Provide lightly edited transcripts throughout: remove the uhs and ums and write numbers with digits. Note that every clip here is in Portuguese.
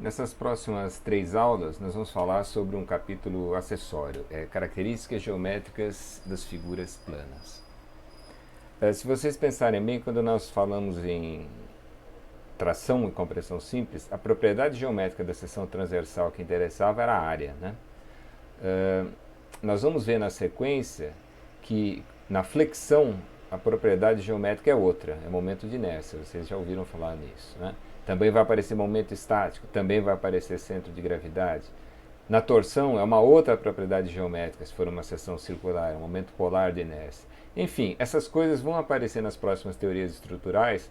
Nessas próximas 3 aulas, nós vamos falar sobre um capítulo acessório, características geométricas das figuras planas. Se vocês pensarem bem, quando nós falamos em tração e compressão simples, a propriedade geométrica da seção transversal que interessava era a área, né? Nós vamos ver na sequência que na flexão a propriedade geométrica é outra, é momento de inércia, vocês já ouviram falar nisso, né? Também vai aparecer momento estático, também vai aparecer centro de gravidade. Na torção é uma outra propriedade geométrica, se for uma seção circular, é um momento polar de inércia. Enfim, essas coisas vão aparecer nas próximas teorias estruturais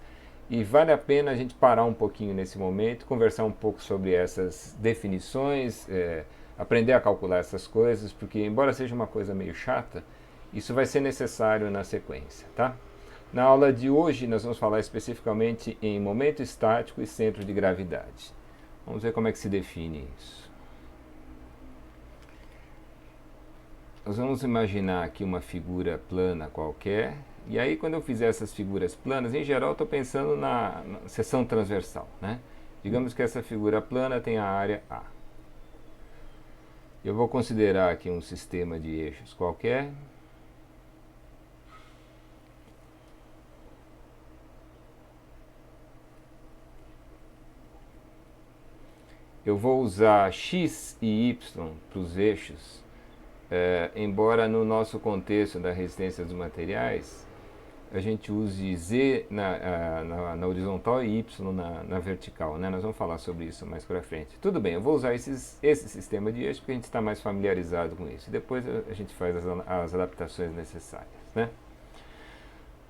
e vale a pena a gente parar um pouquinho nesse momento, conversar um pouco sobre essas definições, aprender a calcular essas coisas, porque embora seja uma coisa meio chata, isso vai ser necessário na sequência, tá? Na aula de hoje nós vamos falar especificamente em momento estático e centro de gravidade. Vamos ver como é que se define isso. Nós vamos imaginar aqui uma figura plana qualquer, e aí quando eu fizer essas figuras planas, em geral eu estou pensando na seção transversal, né? Digamos que essa figura plana tem a área A. Eu vou considerar aqui um sistema de eixos qualquer. Eu vou usar x e y para os eixos, embora no nosso contexto da resistência dos materiais a gente use z na horizontal e y na vertical, né? Nós vamos falar sobre isso mais para frente. Tudo bem, eu vou usar esse sistema de eixos porque a gente está mais familiarizado com isso. Depois a gente faz as adaptações necessárias, né?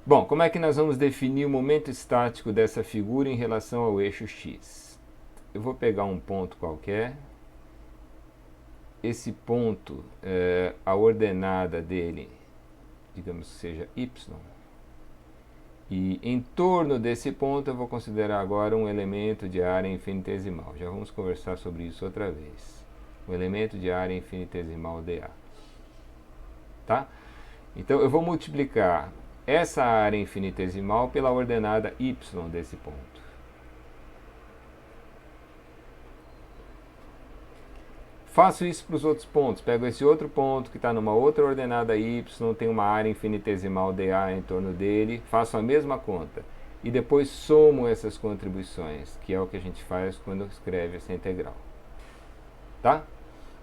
Bom, como é que nós vamos definir o momento estático dessa figura em relação ao eixo x? Eu vou pegar um ponto qualquer. Esse ponto, a ordenada dele, digamos que seja y. E em torno desse ponto eu vou considerar agora um elemento de área infinitesimal. Já vamos conversar sobre isso outra vez. Um elemento de área infinitesimal dA. Tá? Então eu vou multiplicar essa área infinitesimal pela ordenada y desse ponto. Faço isso para os outros pontos. Pego esse outro ponto que está numa outra ordenada y, tem uma área infinitesimal dA em torno dele, faço a mesma conta. E depois somo essas contribuições, que é o que a gente faz quando escreve essa integral. Tá?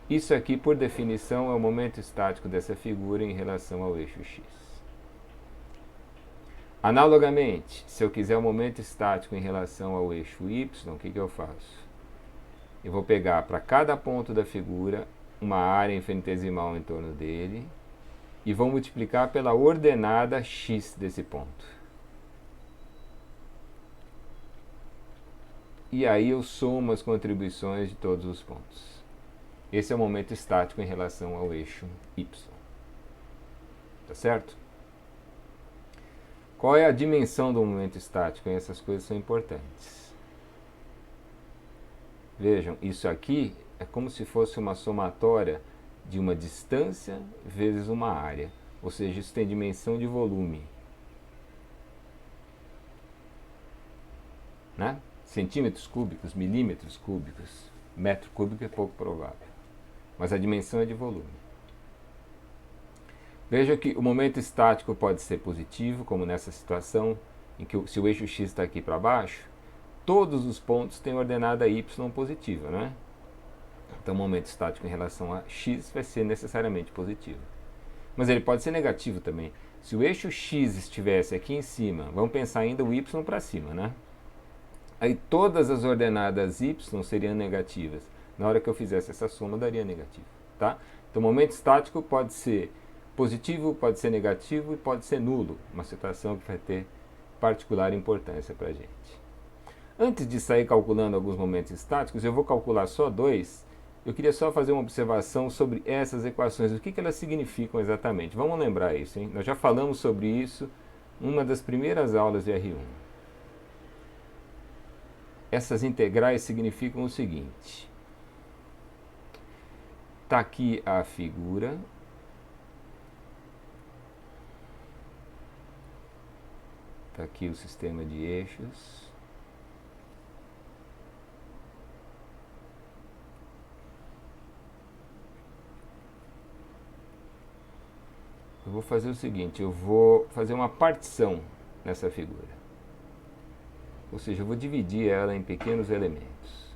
Isso aqui, por definição, é o momento estático dessa figura em relação ao eixo x. Analogamente, se eu quiser o momento estático em relação ao eixo y, o que eu faço? Eu vou pegar para cada ponto da figura uma área infinitesimal em torno dele e vou multiplicar pela ordenada x desse ponto. E aí eu somo as contribuições de todos os pontos. Esse é o momento estático em relação ao eixo y. Tá certo? Qual é a dimensão do momento estático? E essas coisas são importantes. Vejam, isso aqui é como se fosse uma somatória de uma distância vezes uma área. Ou seja, isso tem dimensão de volume. Né? Centímetros cúbicos, milímetros cúbicos, metro cúbico é pouco provável. Mas a dimensão é de volume. Veja que o momento estático pode ser positivo, como nessa situação, em que se o eixo x está aqui para baixo, todos os pontos têm ordenada y positiva, né? Então o momento estático em relação a x vai ser necessariamente positivo. Mas ele pode ser negativo também. Se o eixo x estivesse aqui em cima, vamos pensar ainda o y para cima, né? Aí todas as ordenadas y seriam negativas. Na hora que eu fizesse essa soma, daria negativo, tá? Então o momento estático pode ser positivo, pode ser negativo e pode ser nulo. Uma situação que vai ter particular importância para a gente. Antes de sair calculando alguns momentos estáticos, eu vou calcular só dois. Eu queria só fazer uma observação sobre essas equações, o que elas significam exatamente. Vamos lembrar isso, hein? Nós já falamos sobre isso em uma das primeiras aulas de R1. Essas integrais significam o seguinte. Está aqui a figura. Está aqui o sistema de eixos. eu vou fazer o seguinte, eu vou fazer uma partição nessa figura. Ou seja, eu vou dividir ela em pequenos elementos.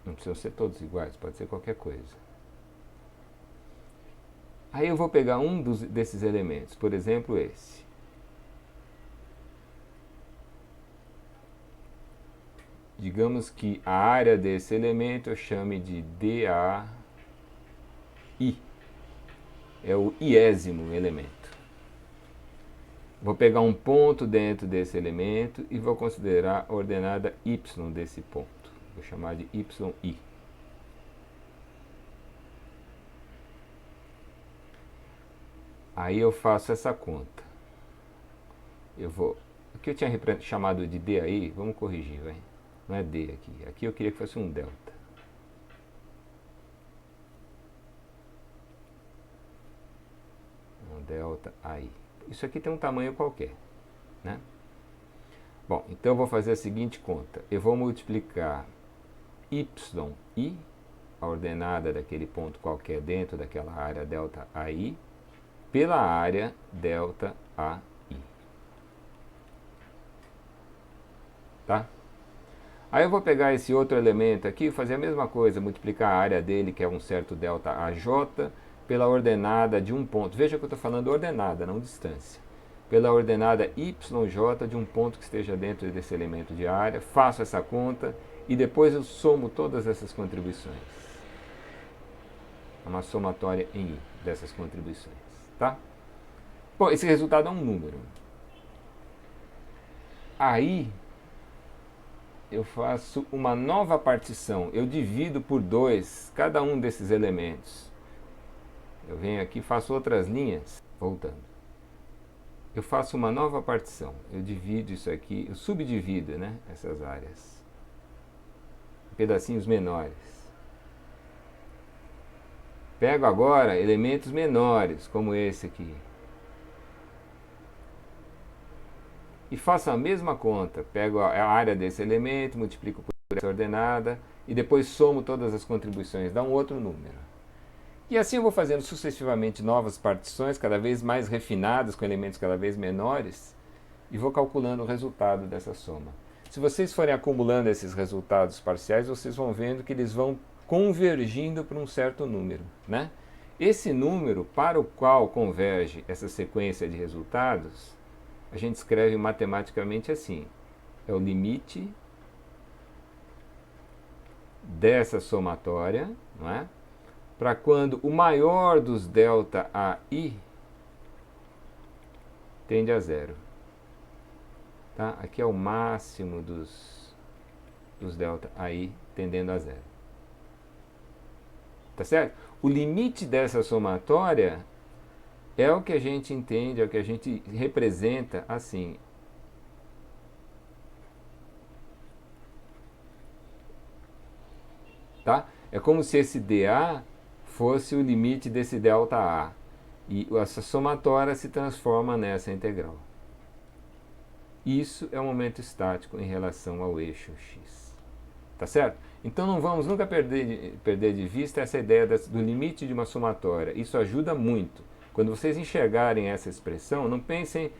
Não precisam ser todos iguais, pode ser qualquer coisa. Aí eu vou pegar desses elementos, por exemplo, esse. Digamos que a área desse elemento eu chame de DAI. É o iésimo elemento. Vou pegar um ponto dentro desse elemento e vou considerar a ordenada y desse ponto. Vou chamar de yi. Aí eu faço essa conta. O que eu tinha chamado de D aí, vamos corrigir, vai. Não é D aqui. Aqui eu queria que fosse um delta. Um delta aí. Isso aqui tem um tamanho qualquer, né? Bom, então eu vou fazer a seguinte conta. Eu vou multiplicar yi, a ordenada daquele ponto qualquer dentro daquela área delta AI, pela área delta AI. Tá? Aí eu vou pegar esse outro elemento aqui e fazer a mesma coisa, multiplicar a área dele, que é um certo delta AJ, pela ordenada de um ponto. Veja que eu estou falando ordenada, não distância. Pela ordenada YJ de um ponto que esteja dentro desse elemento de área. Faço essa conta e depois eu somo todas essas contribuições. É uma somatória em I dessas contribuições. Tá? Bom, esse resultado é um número. Aí eu faço uma nova partição. Eu divido por 2 cada um desses elementos. Eu venho aqui e faço outras linhas. Voltando. Eu faço uma nova partição. Eu divido isso aqui, eu subdivido, né, essas áreas. Pedacinhos menores. Pego agora elementos menores, como esse aqui. E faço a mesma conta. Pego a área desse elemento, multiplico por essa ordenada e depois somo todas as contribuições, dá um outro número. E assim eu vou fazendo sucessivamente novas partições, cada vez mais refinadas, com elementos cada vez menores, e vou calculando o resultado dessa soma. Se vocês forem acumulando esses resultados parciais, vocês vão vendo que eles vão convergindo para um certo número, né? Esse número para o qual converge essa sequência de resultados, a gente escreve matematicamente assim: é o limite dessa somatória, não é? Para quando o maior dos delta AI tende a zero. Tá? Aqui é o máximo dos delta AI tendendo a zero. Tá certo? O limite dessa somatória é o que a gente entende, é o que a gente representa assim. Tá? É como se esse dA fosse o limite desse delta A. E essa somatória se transforma nessa integral. Isso é o momento estático em relação ao eixo x. Tá certo? Então não vamos nunca perder de vista essa ideia do limite de uma somatória. Isso ajuda muito. Quando vocês enxergarem essa expressão, não pensem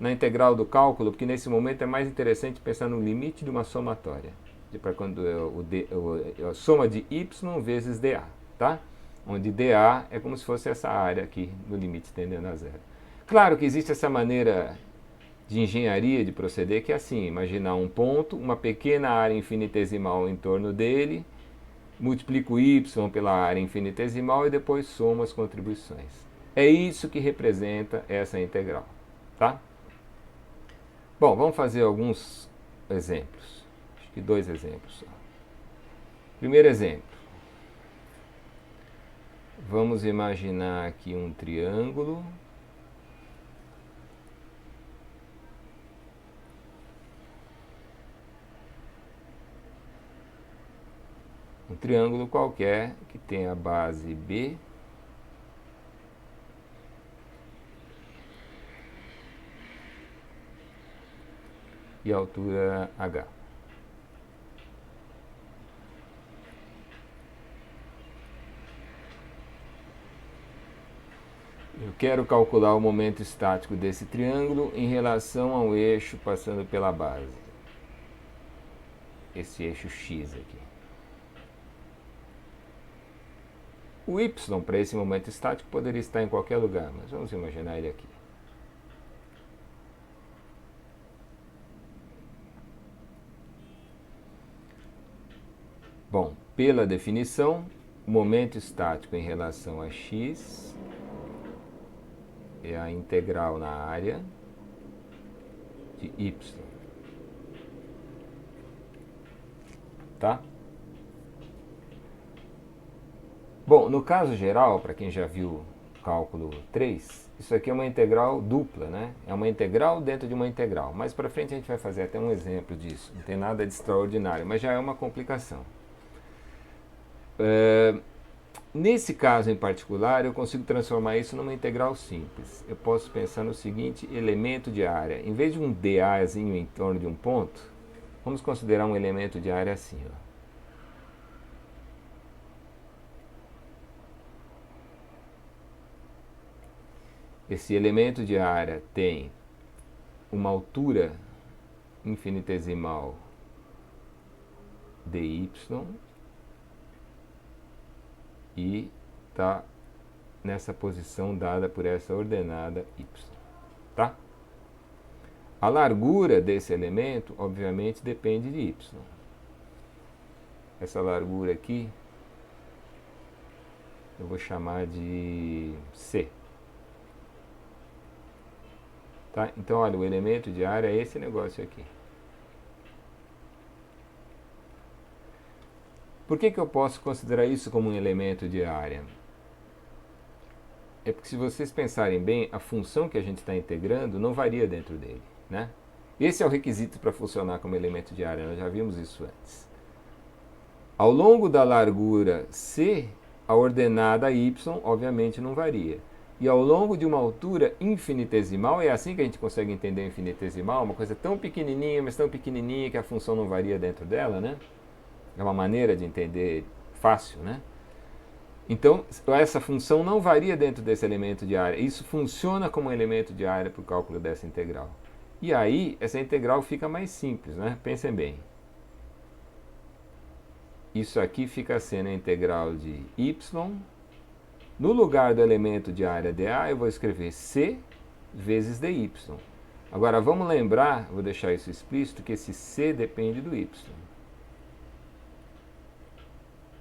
na integral do cálculo, porque nesse momento é mais interessante pensar no limite de uma somatória. Para quando a soma de y vezes dA. Tá? Onde dA é como se fosse essa área aqui no limite tendendo a zero. Claro que existe essa maneira de engenharia de proceder que é assim: imaginar um ponto, uma pequena área infinitesimal em torno dele, multiplico y pela área infinitesimal e depois somo as contribuições. É isso que representa essa integral. Tá? Bom, vamos fazer alguns exemplos. Acho que 2 exemplos só. Primeiro exemplo. Vamos imaginar aqui um triângulo. Um triângulo qualquer que tem a base B e altura h. Eu quero calcular o momento estático desse triângulo em relação ao eixo passando pela base. Esse eixo x aqui. O y para esse momento estático poderia estar em qualquer lugar, mas vamos imaginar ele aqui. Bom, pela definição, o momento estático em relação a x é a integral na área de y. Tá? Bom, no caso geral, para quem já viu cálculo 3, isso aqui é uma integral dupla, né? É uma integral dentro de uma integral. Mais para frente a gente vai fazer até um exemplo disso. Não tem nada de extraordinário, mas já é uma complicação. Nesse caso em particular, eu consigo transformar isso numa integral simples. Eu posso pensar no seguinte elemento de área. Em vez de um dAzinho em torno de um ponto, vamos considerar um elemento de área assim, ó. Esse elemento de área tem uma altura infinitesimal dy e está nessa posição dada por essa ordenada y. Tá? A largura desse elemento, obviamente, depende de y. Essa largura aqui eu vou chamar de c. Tá? Então, olha, o elemento de área é esse negócio aqui. Por que eu posso considerar isso como um elemento de área? É porque, se vocês pensarem bem, a função que a gente está integrando não varia dentro dele, né? Esse é o requisito para funcionar como elemento de área, nós já vimos isso antes. Ao longo da largura c, a ordenada y, obviamente, não varia. E ao longo de uma altura infinitesimal, é assim que a gente consegue entender infinitesimal, uma coisa tão pequenininha, mas tão pequenininha que a função não varia dentro dela, né? É uma maneira de entender fácil, né? Então, essa função não varia dentro desse elemento de área. Isso funciona como um elemento de área para o cálculo dessa integral. E aí, essa integral fica mais simples, né? Pensem bem. Isso aqui fica sendo a integral de y. No lugar do elemento de área dA, eu vou escrever c vezes dy. Agora, vamos lembrar, vou deixar isso explícito, que esse c depende do y.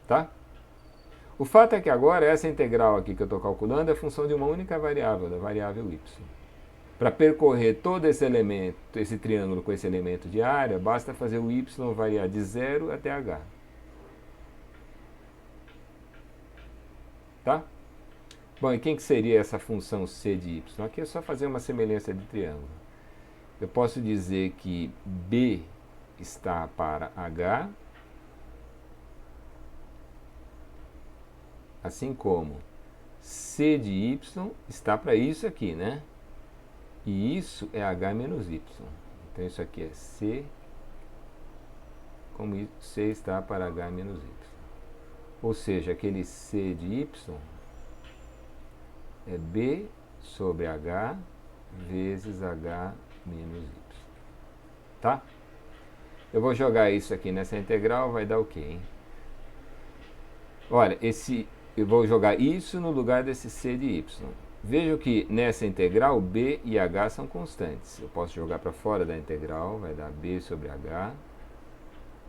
Tá? O fato é que agora essa integral aqui que eu estou calculando é função de uma única variável, da variável y. Para percorrer todo esse elemento, esse triângulo com esse elemento de área, basta fazer o y variar de 0 até h. Tá? Bom, e quem que seria essa função c de y? Aqui é só fazer uma semelhança de triângulo. Eu posso dizer que b está para h, assim como c de y está para isso aqui, né? E isso é h menos y. Então isso aqui é c, como c está para h menos y. Ou seja, aquele c de y é b sobre h vezes h menos y. Tá? Eu vou jogar isso aqui nessa integral, vai dar o quê, hein? Olha, eu vou jogar isso no lugar desse c de y. Vejo que nessa integral b e h são constantes. Eu posso jogar para fora da integral, vai dar b sobre h,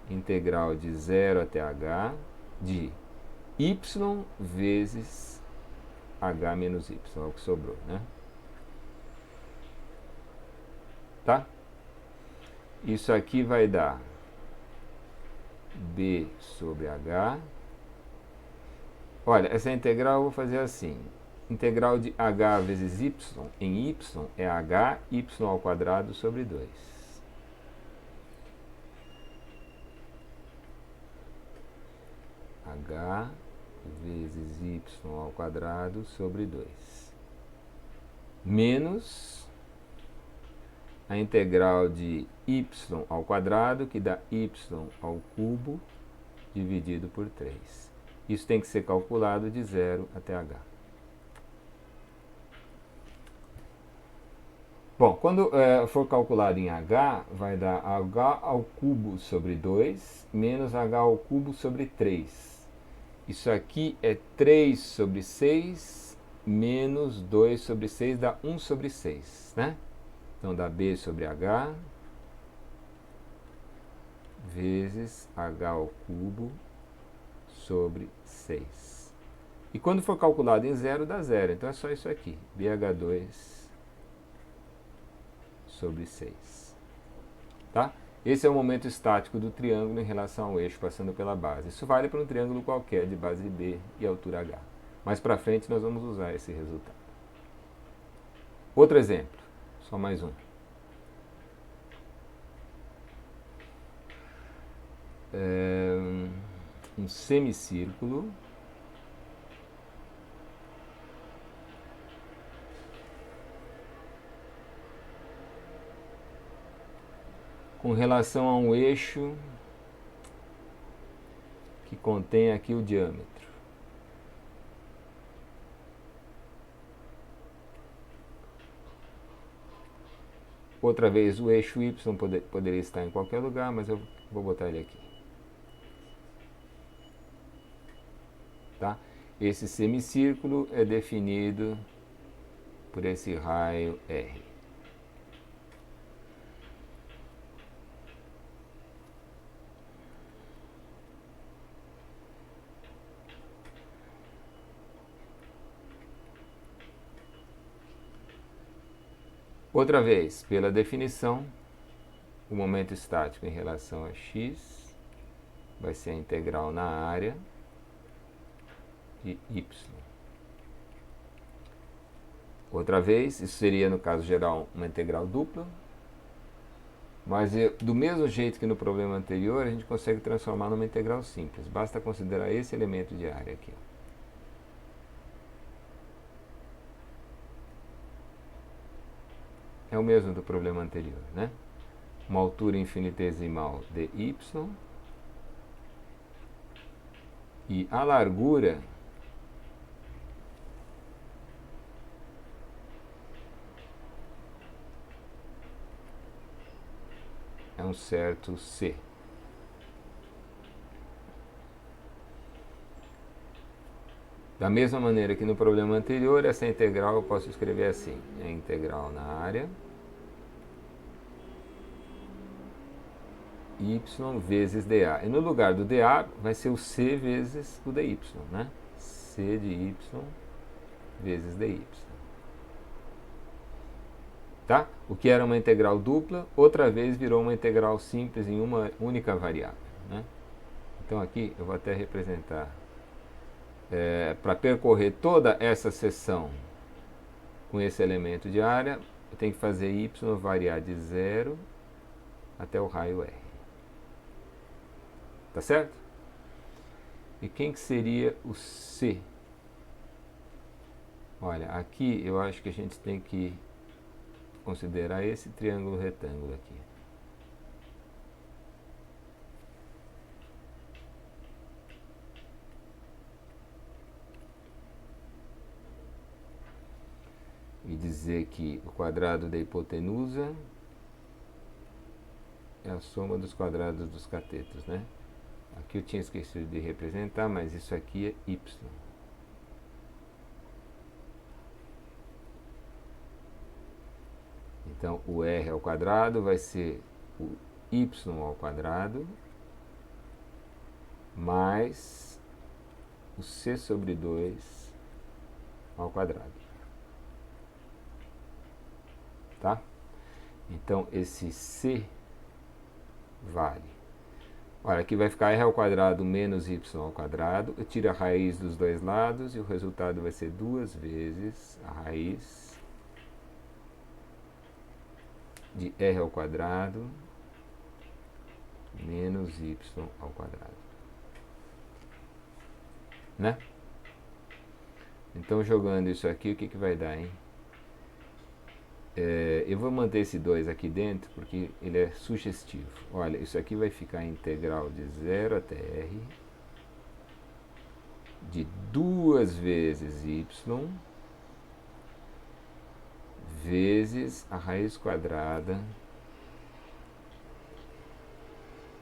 integral de 0 até h, de y vezes h menos y, é o que sobrou, né? Tá? Isso aqui vai dar b sobre h. Olha, essa integral eu vou fazer assim. Integral de h vezes y em y é h y ao quadrado sobre 2. H vezes y ao quadrado sobre 2. Menos a integral de y ao quadrado, que dá y ao cubo, dividido por 3. Isso tem que ser calculado de 0 até h. Bom, quando for calculado em h, vai dar h ao cubo sobre 2 menos h ao cubo sobre 3. Isso aqui é 3 sobre 6 menos 2 sobre 6 dá 1 sobre 6, né? Então dá b sobre h vezes h ao cubo sobre 6. E quando for calculado em 0, dá 0. Então é só isso aqui, bh2 sobre 6. Tá? Esse é o momento estático do triângulo em relação ao eixo passando pela base. Isso vale para um triângulo qualquer de base B e altura h. Mais para frente nós vamos usar esse resultado. Outro exemplo, só mais um. Um semicírculo com relação a um eixo que contém aqui o diâmetro. Outra vez, o eixo y poderia estar em qualquer lugar, mas eu vou botar ele aqui. Tá? Esse semicírculo é definido por esse raio R. Outra vez, pela definição, o momento estático em relação a x vai ser a integral na área de y. Outra vez, isso seria, no caso geral, uma integral dupla, mas do mesmo jeito que no problema anterior, a gente consegue transformar numa integral simples. Basta considerar esse elemento de área aqui. É o mesmo do problema anterior, né? Uma altura infinitesimal de y e a largura é um certo c. Da mesma maneira que no problema anterior, essa integral eu posso escrever assim: é a integral na área y vezes dA. E no lugar do dA vai ser o c vezes o dy, né? C de y vezes dy. Tá? O que era uma integral dupla, outra vez virou uma integral simples em uma única variável, né? Então aqui eu vou até representar. Para percorrer toda essa seção com esse elemento de área, eu tenho que fazer y variar de 0 até o raio R. Tá certo? E quem que seria o C? Olha, aqui eu acho que a gente tem que considerar esse triângulo retângulo aqui. E dizer que o quadrado da hipotenusa é a soma dos quadrados dos catetos, né? Aqui eu tinha esquecido de representar, mas isso aqui é y. Então, o r ao quadrado vai ser o y ao quadrado mais o c sobre 2 ao quadrado. Tá? Então, esse c vale. Olha, aqui vai ficar r ao quadrado menos y ao quadrado. Eu tiro a raiz dos dois lados e o resultado vai ser 2 vezes a raiz de r ao quadrado menos y ao quadrado. Né? Então, jogando isso aqui, o que vai dar, hein? Eu vou manter esse 2 aqui dentro porque ele é sugestivo. Olha, isso aqui vai ficar integral de 0 até r de 2 vezes y vezes a raiz quadrada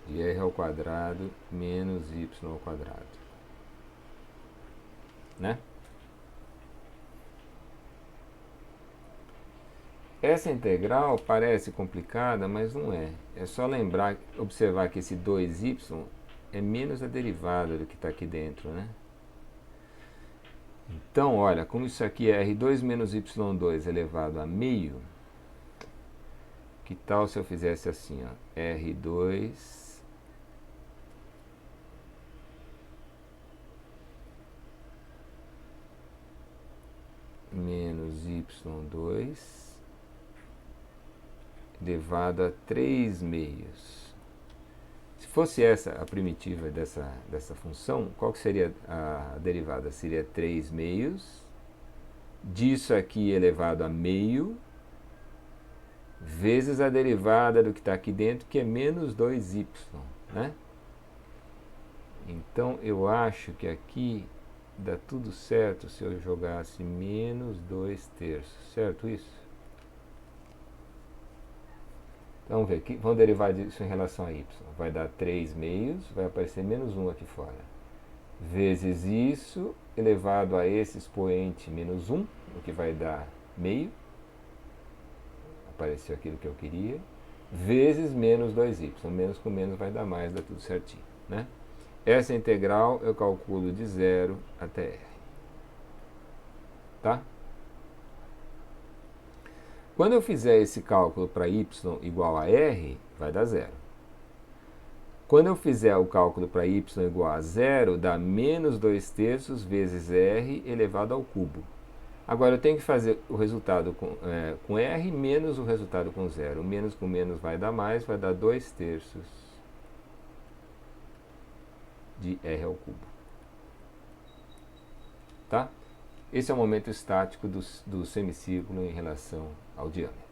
de r ao quadrado menos y ao quadrado, né? Essa integral parece complicada, mas não é. É só lembrar, observar que esse 2y é menos a derivada do que está aqui dentro, né? Então, olha, como isso aqui é r2 menos y2 elevado a meio, que tal se eu fizesse assim, ó, r2 menos y2 elevado a 3 meios. Se fosse essa a primitiva dessa função, qual que seria a derivada? Seria 3 meios disso aqui elevado a meio vezes a derivada do que está aqui dentro, que é menos 2y, né? Então, eu acho que aqui dá tudo certo se eu jogasse menos 2/3, certo isso? Então, vamos ver, aqui, vamos derivar disso em relação a y. Vai dar 3 meios, vai aparecer menos 1 aqui fora. Vezes isso, elevado a esse expoente menos 1, o que vai dar meio. Apareceu aquilo que eu queria. Vezes menos 2y. Menos com menos vai dar mais, dá tudo certinho, né? Essa integral eu calculo de 0 até r. Tá? Quando eu fizer esse cálculo para y igual a r, vai dar 0. Quando eu fizer o cálculo para y igual a 0, dá menos 2/3 vezes r elevado ao cubo. Agora eu tenho que fazer o resultado com r menos o resultado com 0. Menos com menos vai dar mais, vai dar 2/3 de r ao cubo. Tá? Esse é o momento estático do semicírculo em relação ao diâmetro.